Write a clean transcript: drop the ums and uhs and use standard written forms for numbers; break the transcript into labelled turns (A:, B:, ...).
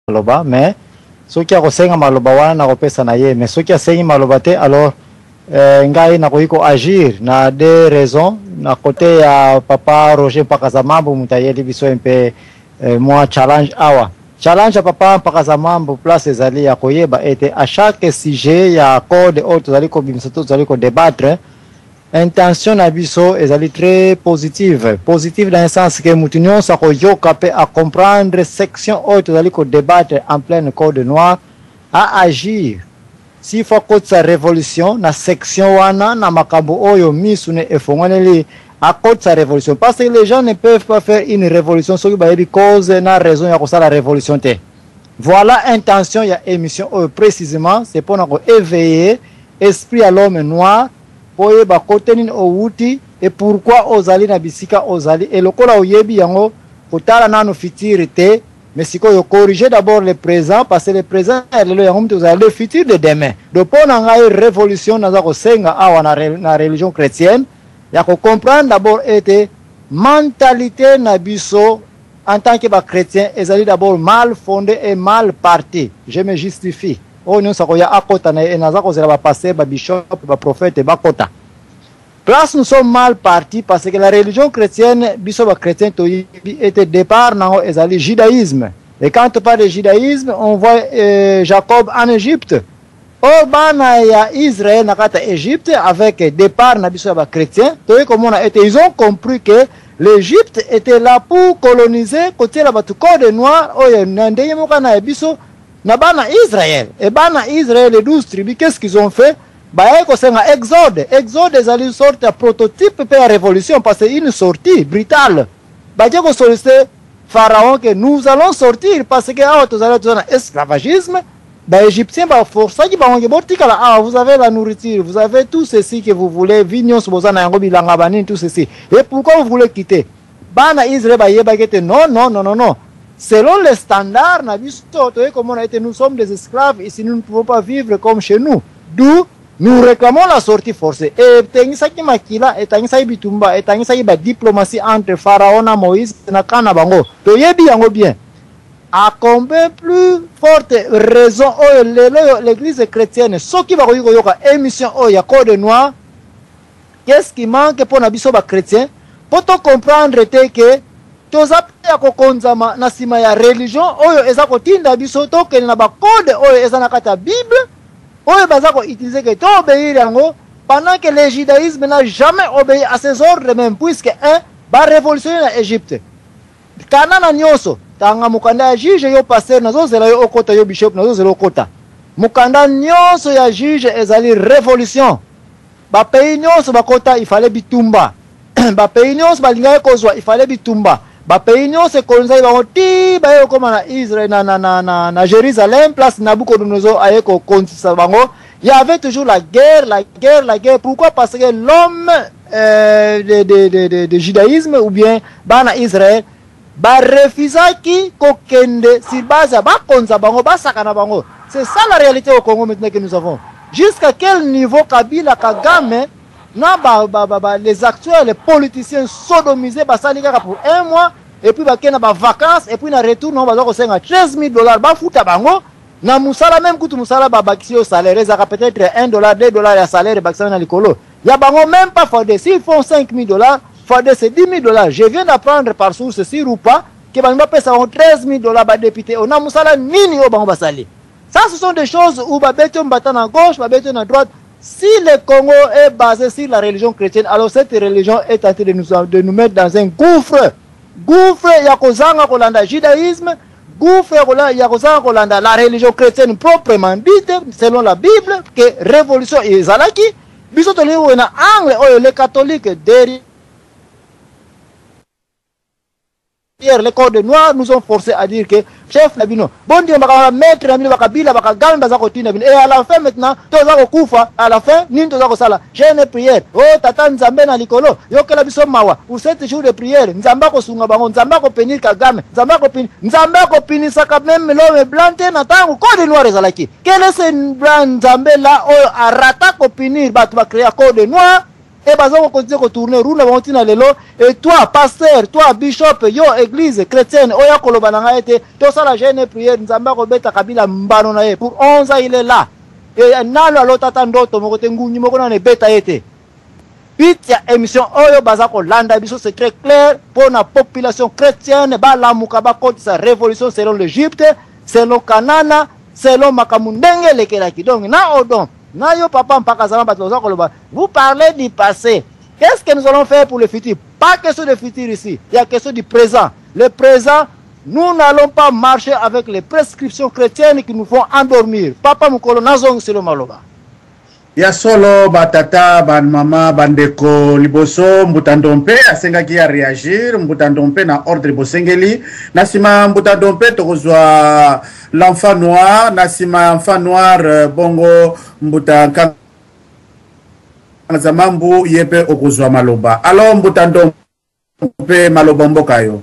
A: maloba mais soki akosenga maloba wana nakopesa na ye mais soki asengi maloba te alors ngai nakoki ko agir na des raisons na côté ya papa Roger Mpakazamambo mutayeli biso mpe moi challenge awa challenge ya papa Mpakazamambo place ezali ya koyeba ete à chaque sujet ya code oyo tozali kobimisa to tozali ko débattre intention na biso ezali très positive dans le sens que mutu nyonso akoyoka pe a comprendre section oyo tozali ko débattre en pleine code noir à agir si faut que sa révolution na section wana na makambo oyo misu ne efongwaneli à cause sa révolution parce que les gens ne peuvent pas faire une révolution soki bayebi cause na raison ya kosala révolution te. Voilà intention ya émission oyo précisément c'est pour na ko éveiller esprit à l'homme noir poye ba kote nini outi et pourquoi ozali na bisika ozali et lokola oyebi yango kotala nano futur te mais sikoyo corriger d'abord le présent parce que le présent lelo yango mtu ozali le futur de demain donc pour na ngai révolution naza ko senga awa na religion chrétienne ya ko comprendre d'abord ete mentalité na biso en tant que ba chrétien ezali d'abord mal fondé et mal parti. Je me justifie o nous sako ya akota na enaza ko zela ba pasteur ba bishop ba prophète ba kota place nous sommes mal partis parce que la religion chrétienne biso ba chrétien to était départ na ezali judaïsme et quand on parle de judaïsme on voit Jacob en Égypte o bana ya Israël na kata Égypte avec départ na biso ba chrétien to comme on a été ils ont compris que l'Égypte était là pour coloniser côté la batu code noir o ndeye moka na biso na bana Israël et bana Israël les 12 tribus qu'est-ce qu'ils ont fait baeko senga exode ezali une sorte de prototype pour la révolution parce que une sortie brutale bajeko solliciter pharaon que nous allons sortir parce que ah tozala esclavagisme ba égyptien ba força ki ba onge botika la ah vous avez la nourriture vous avez tout ceci que vous voulez vignos bozana yango bilanga banini tout ceci et pourquoi vous voulez quitter bana Israël ba yeba kete non selon les standards na biso comme on a été nous sommes des esclaves ici nous ne pouvons pas vivre comme chez nous d'où nous réclamons la sortie forcée et tengisaki makila et tengisaki bitumba et tengisaki ba diplomatie entre pharaon na Moïse na kana bango to yebi yango bien à combien plus forte raison l'église chrétienne soki ba koyiko yoka émission ya code noir qu'est-ce qui manque pour na biso ba chrétien pour to comprendre que toza ya kokonzama na sima ya religion oyo eza kotinda biso to ke na ba code oyo eza na kata bible oyo baza ko utiliser que to obéir yango pendant que le judaïsme n'a jamais obéi à ses ordres même puisque ba révolutionner na Égypte kanana nyonso tanga mukanda ya juge yo pasteur nazo zela yo okota yo bishop nazo zela okota mukanda nyonso ya juge ezali révolution ba pays nyonso bakota il fallait bitumba ba pays nyonso balinga kozwa il fallait bitumba ba pays nyonso kolonza ba oti ba yo koma na Israël na Jérusalem place Nabucodonosor ayeko kontisa bango il y avait toujours la guerre pourquoi parce que l'homme de judaïsme ou bien bana Israël ba refusaki kokende si base ba konza bango ba sakana bango c'est ça la réalité au Congo maintenant que nous avons jusqu'à quel niveau Kabila Kagame na les actuels les politiciens sodomisés basalika pour un mois et puis bakena ba vacances et puis na retour non bazako senga $13,000 ba futa bango na musala même kutu musala ba bakisi au salaire ezaka peut-être $1 $2 ya salaire bakisa na likolo ya bango même pas fondé s'ils font $5,000 fondé c'est $10,000 je viens d'apprendre par source sur ou pas que bango pesa $13,000 ba député on a musala nini o bango basali ça ce sont des choses où ba beto mbata na gauche ba beto na droite. Si le Congo est basé sur la religion chrétienne, alors cette religion est en train de nous mettre dans un gouffre. Gouffre, yakozanga kolanda judaïsme, gouffre, yakozanga kolanda la religion chrétienne proprement dite, selon la Bible, que révolution est zalaki. Bisotoli ou na angle, les catholiques derrière les codes noirs nous ont forcé à dire que chef Nabino bon Dieu baka maître Nabino baka bila baka gamba za kotina et à la fin maintenant toza ko kufa à la fin nini toza ko sala jeûne prière oh tata nzambe na likolo yokela biso mawa pour 7 jours de prière nzamba ko sunga bango nzamba ko penir Kagame nzamba ko pinisa quand même l'homme blanc na tango code noir ezalaki quel est ce blanc nzambe là oh arata ko pinir batu ba créer code noir Et baza on continue ko tourner roue na bantina lelo et toi pasteur, toi bishop, yo église chrétienne, oya koloba na nga ete to sala jeune prière nzamba ko beta kabila mbano na ye pour 11 ans il est là. Et nalo alotata ndoto moko te ngunyi moko na ne beta ete. Pitia émission oyo baza ko landa biso c'est très clair pour la population chrétienne ba lamuka ba contre sa révolution selon l'Égypte, selon Canaan, selon makamundenge lekelaki. Donc na odon vous parlez du passé. Qu'est-ce que nous allons faire pour le futur? Pas question de futur ici. Il y a question du présent. Le présent, nous n'allons pas marcher avec les prescriptions chrétiennes qui nous font endormir. Papa Mukolo Nazong Selo Maloba.
B: Ya solo batata ban mama bandeko liboso mbutandompe asengaki ya réagir mbutandompe na ordre bosengeli nasima mbutandompe tokozwa l'enfant noir nasima enfant noir bongo mbutanka zamambu yepe okozwa maloba alors mbutandompe maloba mboka yo